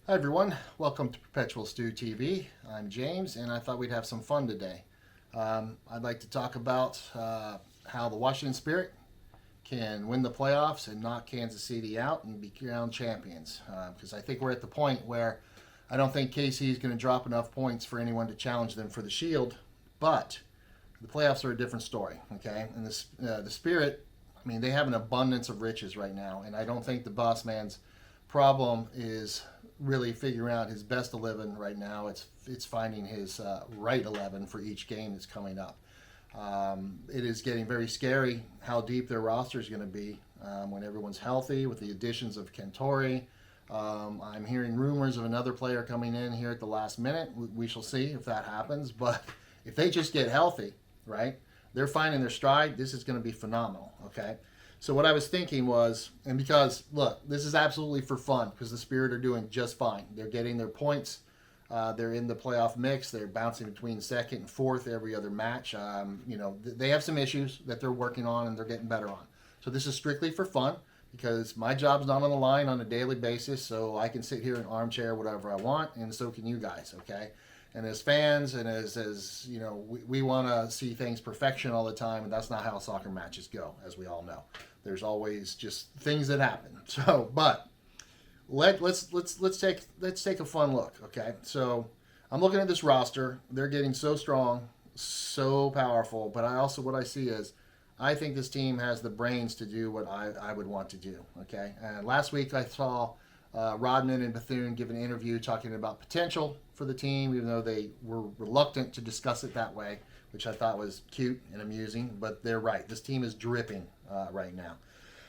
Hi everyone, welcome to Perpetual Stew TV. I'm James, and I thought we'd have some fun today. I'd like to talk about how the Washington Spirit can win the playoffs and knock Kansas City out and be crowned champions. Because I think we're at the point where I don't think KC is going to drop enough points for anyone to challenge them for the Shield, but the playoffs are a different story. Okay, and the Spirit, I mean, they have an abundance of riches right now, and I don't think the boss man's problem is really figuring out his best 11 right now. It's finding his right 11 for each game that's coming up. It is getting very scary how deep their roster is going to be when everyone's healthy with the additions of Kentori. I'm hearing rumors of another player coming in here at the last minute. We shall see if that happens. But if they just get healthy, right, they're finding their stride. This is going to be phenomenal, okay? So what I was thinking was, and because, look, this is absolutely for fun because the Spirit are doing just fine. They're getting their points. They're in the playoff mix. They're bouncing between second and fourth every other match. They have some issues that they're working on and they're getting better on. So this is strictly for fun because my job's not on the line on a daily basis, so I can sit here in an armchair whatever I want, and so can you guys, okay? And as fans and as you know, we want to see things perfection all the time, and that's not how soccer matches go, as we all know. There's always just things that happen. So, but let's take a fun look, okay? So, I'm looking at this roster. They're getting so strong, so powerful. But what I see is, I think this team has the brains to do what I would want to do, okay? And last week I saw Rodman and Bethune give an interview talking about potential for the team, even though they were reluctant to discuss it that way, which I thought was cute and amusing. But they're right. This team is dripping right now.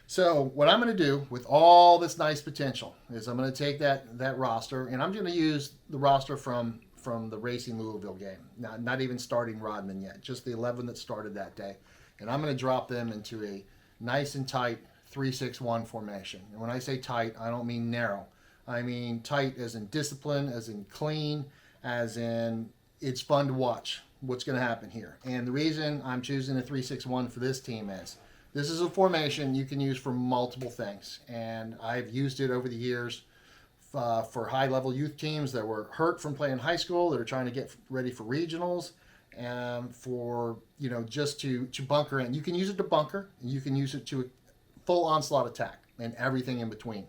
So what I'm going to do with all this nice potential is I'm going to take that roster, and I'm going to use the roster from the Racing Louisville game. Not even starting Rodman yet, just the 11 that started that day. And I'm going to drop them into a nice and tight 3-6-1 formation. And when I say tight, I don't mean narrow. I mean tight as in discipline, as in clean, as in it's fun to watch what's going to happen here. And the reason I'm choosing a 3-6-1 for this team is this is a formation you can use for multiple things. And I've used it over the years for high-level youth teams that were hurt from playing high school, that are trying to get ready for regionals, and for, just to bunker in. You can use it to bunker, and you can use it to full onslaught attack and everything in between.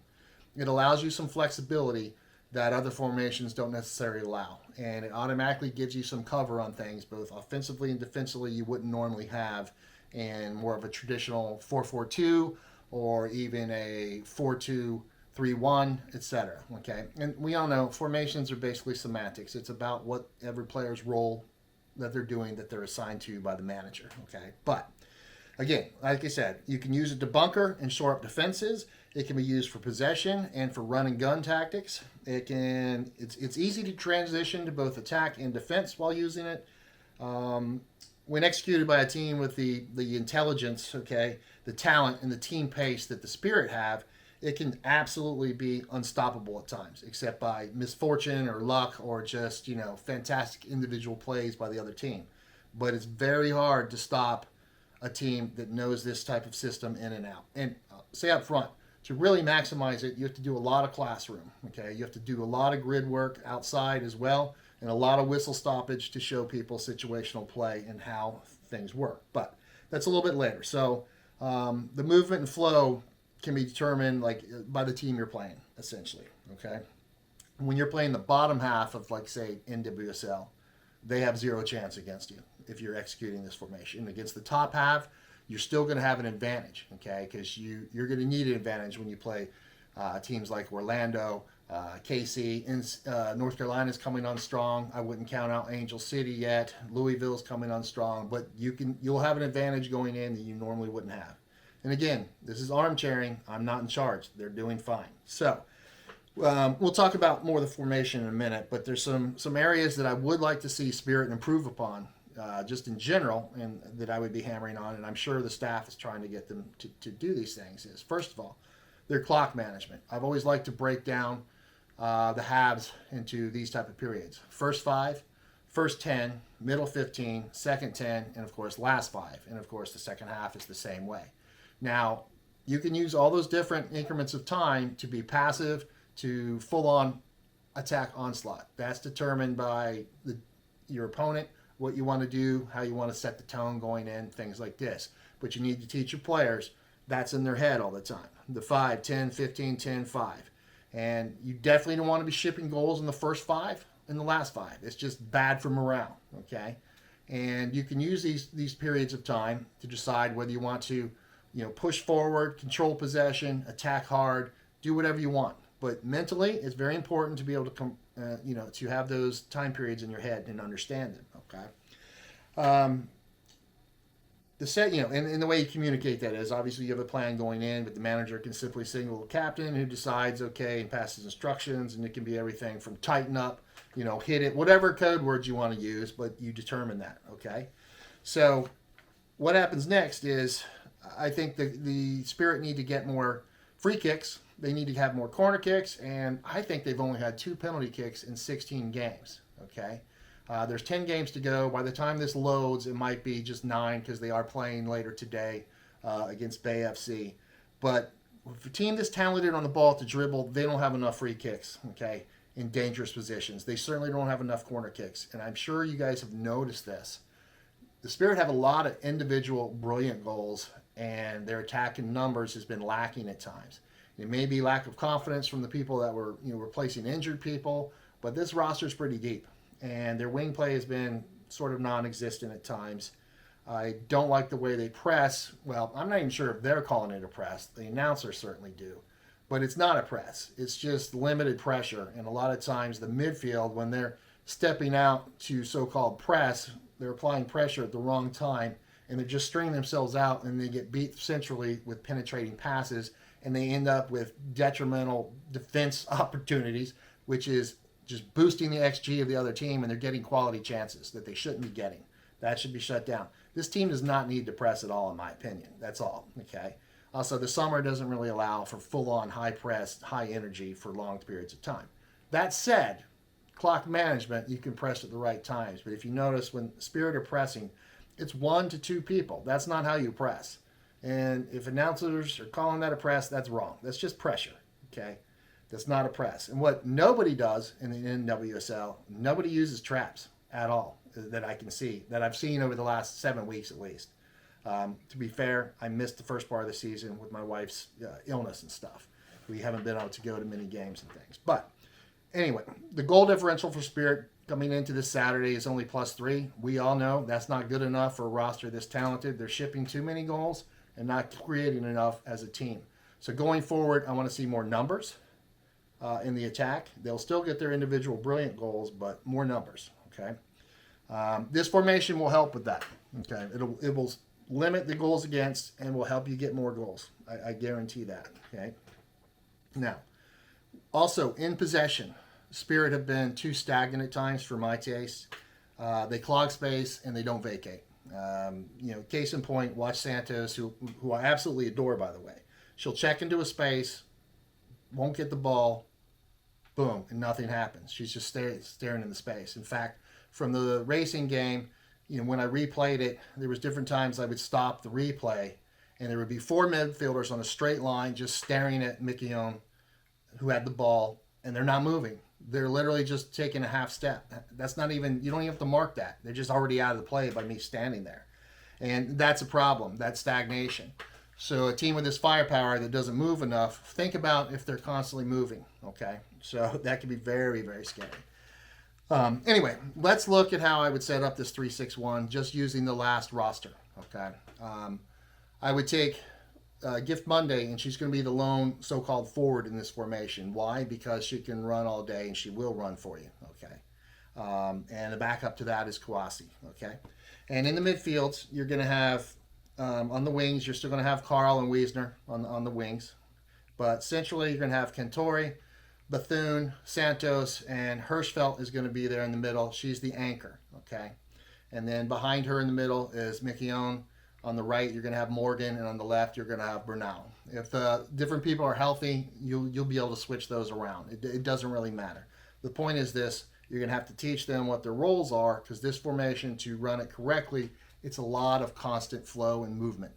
It allows you some flexibility that other formations don't necessarily allow, and it automatically gives you some cover on things, both offensively and defensively, you wouldn't normally have in more of a traditional 4-4-2 or even a 4-2-3-1, etc. Okay, and we all know formations are basically semantics. It's about what every player's role that they're doing, that they're assigned to by the manager. Okay, but again, like I said, you can use it to bunker and shore up defenses. It can be used for possession and for run and gun tactics. It's easy to transition to both attack and defense while using it. When executed by a team with the intelligence, okay, the talent and the team pace that the Spirit have, it can absolutely be unstoppable at times, except by misfortune or luck or just, fantastic individual plays by the other team. But it's very hard to stop a team that knows this type of system in and out. And say up front, to really maximize it, you have to do a lot of classroom, okay? You have to do a lot of grid work outside as well, and a lot of whistle stoppage to show people situational play and how things work. But that's a little bit later. So the movement and flow can be determined by the team you're playing, essentially, okay? When you're playing the bottom half of, say, NWSL, they have zero chance against you if you're executing this formation. Against the top half, you're still going to have an advantage, okay? Because you're going to need an advantage when you play teams like Orlando, KC, and North Carolina's coming on strong. I wouldn't count out Angel City yet. Louisville's coming on strong, but you'll have an advantage going in that you normally wouldn't have. And again, this is armchairing. I'm not in charge. They're doing fine. So we'll talk about more of the formation in a minute, but there's some areas that I would like to see Spirit improve upon, just in general, and that I would be hammering on, and I'm sure the staff is trying to get them to do these things, is, first of all, their clock management. I've always liked to break down the halves into these type of periods. First 5, first 10, middle 15, second 10, and of course last 5. And of course the second half is the same way. Now, you can use all those different increments of time to be passive, to full on attack onslaught. That's determined by your opponent, what you want to do, how you want to set the tone going in, things like this. But you need to teach your players that's in their head all the time. The 5, 10, 15, 10, 5. And you definitely don't want to be shipping goals in the first 5 and the last 5. It's just bad for morale, okay? And you can use these periods of time to decide whether you want to, push forward, control possession, attack hard, do whatever you want. But mentally, it's very important to be able to to have those time periods in your head and understand them, okay? And the way you communicate that is obviously you have a plan going in, but the manager can simply signal the captain who decides, okay, and passes instructions, and it can be everything from tighten up, hit it, whatever code words you want to use, but you determine that, okay? So what happens next is I think the Spirit need to get more free kicks. They need to have more corner kicks, and I think they've only had 2 penalty kicks in 16 games, okay? There's 10 games to go. By the time this loads, it might be just 9 because they are playing later today against Bay FC. But if a team that's talented on the ball to dribble, they don't have enough free kicks, okay, in dangerous positions. They certainly don't have enough corner kicks, and I'm sure you guys have noticed this. The Spirit have a lot of individual brilliant goals, and their attacking numbers has been lacking at times. It may be lack of confidence from the people that were replacing injured people, but this roster is pretty deep. And their wing play has been sort of non-existent at times. I don't like the way they press. Well, I'm not even sure if they're calling it a press. The announcers certainly do. But it's not a press. It's just limited pressure. And a lot of times the midfield, when they're stepping out to so-called press, they're applying pressure at the wrong time, and they're just stringing themselves out, and they get beat centrally with penetrating passes, and they end up with detrimental defense opportunities, which is just boosting the XG of the other team, and they're getting quality chances that they shouldn't be getting. That should be shut down. This team does not need to press at all, in my opinion. That's all, okay? Also, the summer doesn't really allow for full-on high press, high energy for long periods of time. That said, clock management, you can press at the right times. But if you notice, when Spirit are pressing, it's 1 to 2 people. That's not how you press. And if announcers are calling that a press, that's wrong. That's just pressure, okay? That's not a press. And what nobody does in the NWSL, nobody uses traps at all that I can see, that I've seen over the last 7 weeks at least. To be fair, I missed the first part of the season with my wife's illness and stuff. We haven't been able to go to many games and things. But anyway, the goal differential for Spirit coming into this Saturday is only +3. We all know that's not good enough for a roster this talented. They're shipping too many goals and not creating enough as a team. So going forward, I want to see more numbers in the attack. They'll still get their individual brilliant goals, but more numbers, okay? This formation will help with that, okay? It will limit the goals against and will help you get more goals. I guarantee that, okay? Now, also in possession, Spirit have been too stagnant at times for my taste. They clog space and they don't vacate. Case in point, watch Santos, who I absolutely adore, by the way. She'll check into a space, won't get the ball, boom, and nothing happens. She's just staring in the space. In fact, from the racing game, when I replayed it, there was different times I would stop the replay, and there would be 4 midfielders on a straight line just staring at Mikion, who had the ball, and they're not moving. They're literally just taking a half step. That's not even, you don't even have to mark that. They're just already out of the play by me standing there. And that's a problem, that stagnation. So a team with this firepower that doesn't move enough, think about if they're constantly moving, okay? So that can be very, very scary. Anyway, let's look at how I would set up this 3-6-1 just using the last roster, okay? I would take Gift Monday, and she's going to be the lone so-called forward in this formation. Why? Because she can run all day, and she will run for you, okay? And the backup to that is Kawasi, okay? And in the midfields, you're going to have, on the wings, you're still going to have Carl and Wiesner on the wings. But centrally, you're going to have Cantori, Bethune, Santos, and Hirschfeld is going to be there in the middle. She's the anchor, okay? And then behind her in the middle is Mikion. On the right, you're going to have Morgan, and on the left, you're going to have Bernal. If different people are healthy, you'll be able to switch those around. It doesn't really matter. The point is this: you're going to have to teach them what their roles are, because this formation, to run it correctly, it's a lot of constant flow and movement.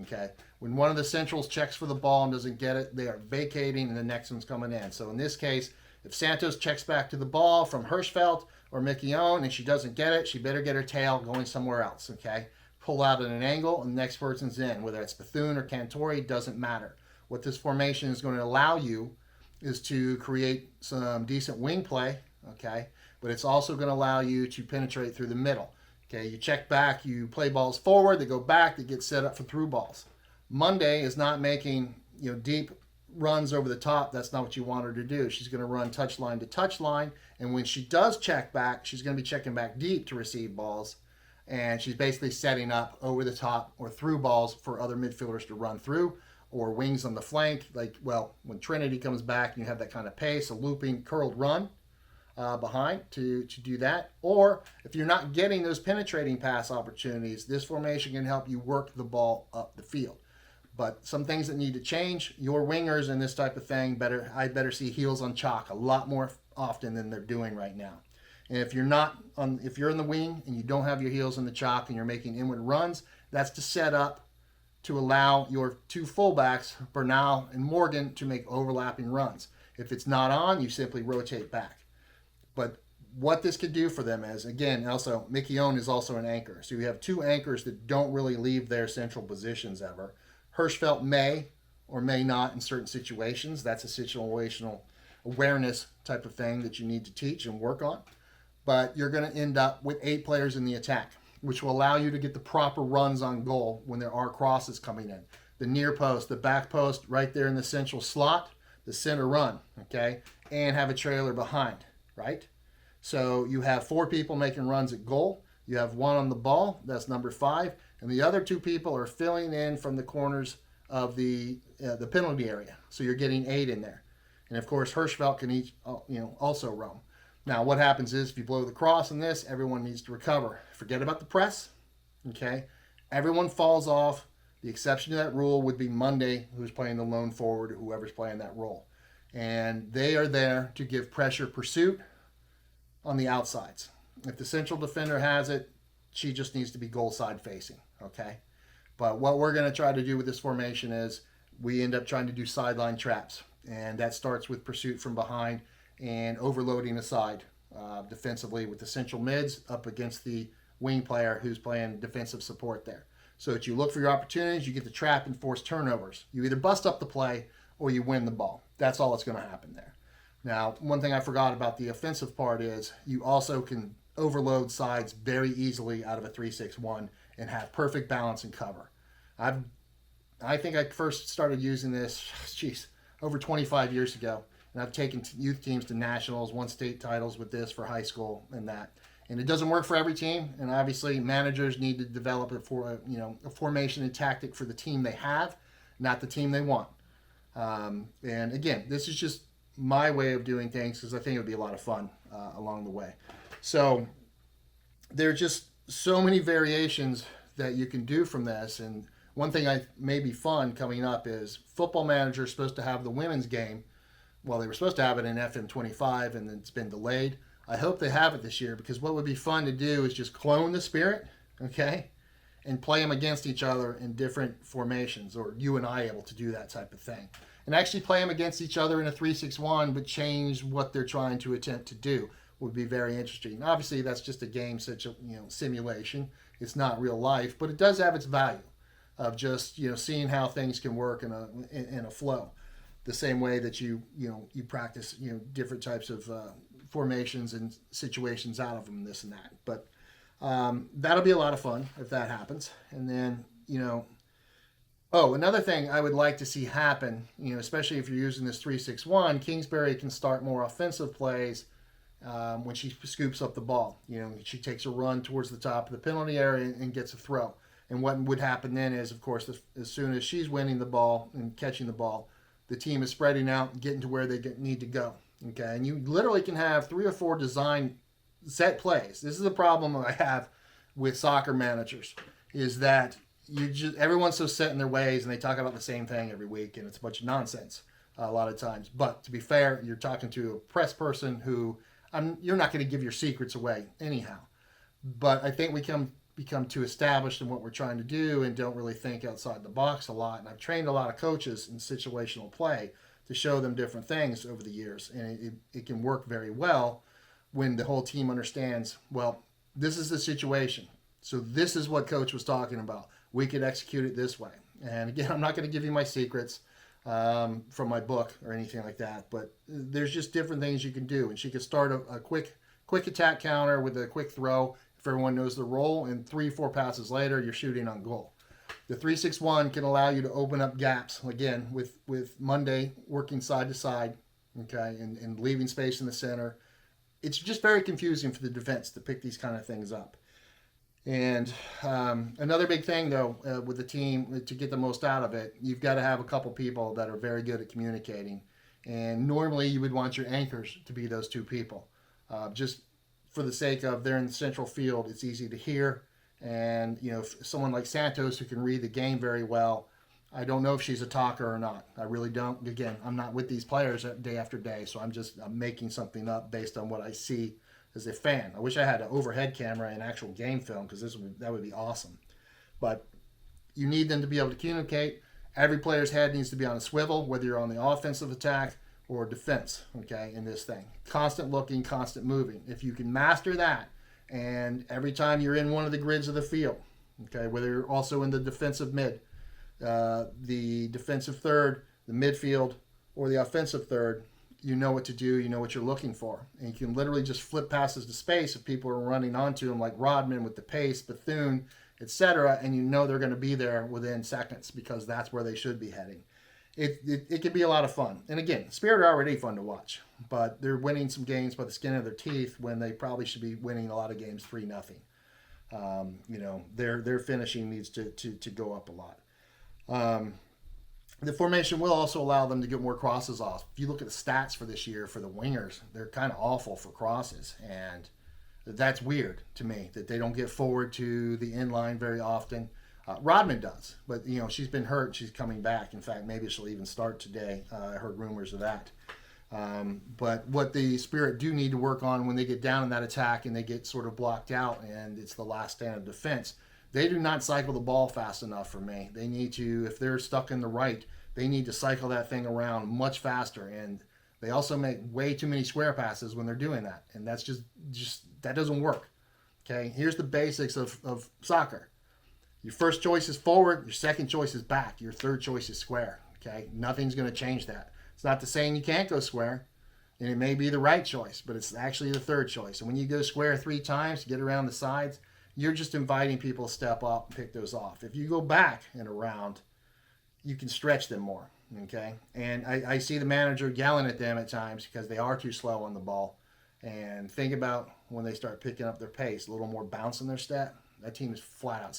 Okay, when one of the centrals checks for the ball and doesn't get it, they are vacating, and the next one's coming in. So in this case, If Santos checks back to the ball from Hirschfeld or Mickey Owen and she doesn't get it, she better get her tail going somewhere else, okay? Pull out at an angle and the next person's in. Whether it's Bethune or Cantori, doesn't matter. What this formation is going to allow you is to create some decent wing play, okay? But it's also going to allow you to penetrate through the middle. Okay, you check back, you play balls forward, they go back, they get set up for through balls. Monday is not making deep runs over the top. That's not what you want her to do. She's going to run touch line to touch line, and when she does check back, she's going to be checking back deep to receive balls, and she's basically setting up over the top or through balls for other midfielders to run through, or wings on the flank. Like, well, when Trinity comes back and you have that kind of pace, a looping curled run behind to do that. Or if you're not getting those penetrating pass opportunities, this formation can help you work the ball up the field. But some things that need to change, your wingers and this type of thing, I'd better see heels on chalk a lot more often than they're doing right now. And if you're in the wing and you don't have your heels in the chalk and you're making inward runs, that's to set up to allow your two fullbacks, Bernal and Morgan, to make overlapping runs. If it's not on, you simply rotate back. But what this could do for them is, again, also, Mickey Owen is also an anchor. So you have two anchors that don't really leave their central positions ever. Hirschfeld may or may not in certain situations. That's a situational awareness type of thing that you need to teach and work on. But you're going to end up with 8 players in the attack, which will allow you to get the proper runs on goal when there are crosses coming in. The near post, the back post, right there in the central slot, the center run, okay, and have a trailer behind, right? So you have 4 people making runs at goal. You have 1 on the ball, that's number 5, and the other 2 people are filling in from the corners of the penalty area. So you're getting 8 in there. And of course, Hirschfeld can also roam. Now, what happens is if you blow the cross in this, everyone needs to recover. Forget about the press, okay? Everyone falls off. The exception to that rule would be Monday, who's playing the lone forward, or whoever's playing that role. And they are there to give pressure pursuit on the outsides. If the central defender has it, she just needs to be goal side facing, okay? But what we're going to try to do with this formation is we end up trying to do sideline traps. And that starts with pursuit from behind and overloading aside defensively with the central mids up against the wing player who's playing defensive support there. So that you look for your opportunities, you get the trap and force turnovers. You either bust up the play or you win the ball. That's all that's going to happen there. Now, one thing I forgot about the offensive part is you also can overload sides very easily out of a 3-6-1 and have perfect balance and cover. I think I first started using this, over 25 years ago. And I've taken youth teams to nationals, won state titles with this for high school and that. And it doesn't work for every team. And obviously, managers need to develop a formation and tactic for the team they have, not the team they want. And again, this is just my way of doing things because I think it would be a lot of fun along the way. So there are just so many variations that you can do from this. And one thing I may be fun coming up is Football Manager is supposed to have the women's game. Well, they were supposed to have it in FM25 and it's been delayed. I hope they have it this year because what would be fun to do is just clone the Spirit, okay, and play them against each other in different formations, or you and I able to do that type of thing. And actually play them against each other in a 3-6-1, but change what they're trying to attempt to do would be very interesting. Obviously, that's just a game simulation. It's not real life, but it does have its value of just seeing how things can work in a flow. The same way that you practice different types of formations and situations out of them, this and that. But that'll be a lot of fun if that happens. And then another thing I would like to see happen, especially if you're using this 3-6-1, Kingsbury can start more offensive plays when she scoops up the ball. She takes a run towards the top of the penalty area and gets a throw. And what would happen then is, of course, as soon as she's winning the ball and catching the ball, the team is spreading out and getting to where they need to go. Okay, and you literally can have 3 or 4 design set plays. This is the problem I have with soccer managers, is that everyone's so set in their ways and they talk about the same thing every week, and it's a bunch of nonsense a lot of times. But to be fair, you're talking to a press person who you're not going to give your secrets away anyhow. But I think we become too established in what we're trying to do and don't really think outside the box a lot. And I've trained a lot of coaches in situational play to show them different things over the years. And it can work very well when the whole team understands, well, this is the situation. So this is what coach was talking about. We could execute it this way. And again, I'm not going to give you my secrets from my book or anything like that, but there's just different things you can do. And she could start a quick attack counter with a quick throw if everyone knows the role, and 3-4 passes later, you're shooting on goal. The 3-6-1 can allow you to open up gaps, again, with Monday working side to side, okay, and leaving space in the center. It's just very confusing for the defense to pick these kind of things up. And another big thing, though, with the team, to get the most out of it, you've got to have a couple people that are very good at communicating. And normally you would want your anchors to be those two people. Just for the sake of they're in the central field, it's easy to hear. And, you know, someone like Santos who can read the game very well, I don't know if she's a talker or not. I really don't. Again, I'm not with these players day after day, so I'm making something up based on what I see as a fan. I wish I had an overhead camera and actual game film, because that would be awesome. But you need them to be able to communicate. Every player's head needs to be on a swivel, whether you're on the offensive attack or defense, okay, in this thing. Constant looking, constant moving. If you can master that, and every time you're in one of the grids of the field, okay, whether you're also in the defensive mid, the defensive third, the midfield, or the offensive third, you know what to do, you know what you're looking for. And you can literally just flip passes to space if people are running onto them, like Rodman with the pace, Bethune, etc., and you know they're going to be there within seconds because that's where they should be heading. It can be a lot of fun. And again, Spirit are already fun to watch, but they're winning some games by the skin of their teeth when they probably should be winning a lot of games 3-0. You know, their finishing needs to go up a lot. The formation will also allow them to get more crosses off. If you look at the stats for this year for the wingers, they're kind of awful for crosses, and that's weird to me that they don't get forward to the end line very often. Rodman does, but you know, she's been hurt. She's coming back. In fact, maybe she'll even start today. I heard rumors of that. But what the Spirit do need to work on when they get down in that attack and they get sort of blocked out and it's the last stand of defense, they do not cycle the ball fast enough for me. They need to, if they're stuck in the right, they need to cycle that thing around much faster. And they also make way too many square passes when they're doing that. And that's just that doesn't work. Okay, here's the basics of soccer. Your first choice is forward, your second choice is back, your third choice is square. Okay, nothing's going to change that. It's not the saying you can't go square, and it may be the right choice, but it's actually the third choice. And when you go square 3 times to get around the sides, you're just inviting people to step up and pick those off. If you go back and around, you can stretch them more, okay? And I see the manager yelling at them at times because they are too slow on the ball. And think about when they start picking up their pace, a little more bounce in their step, that team is flat out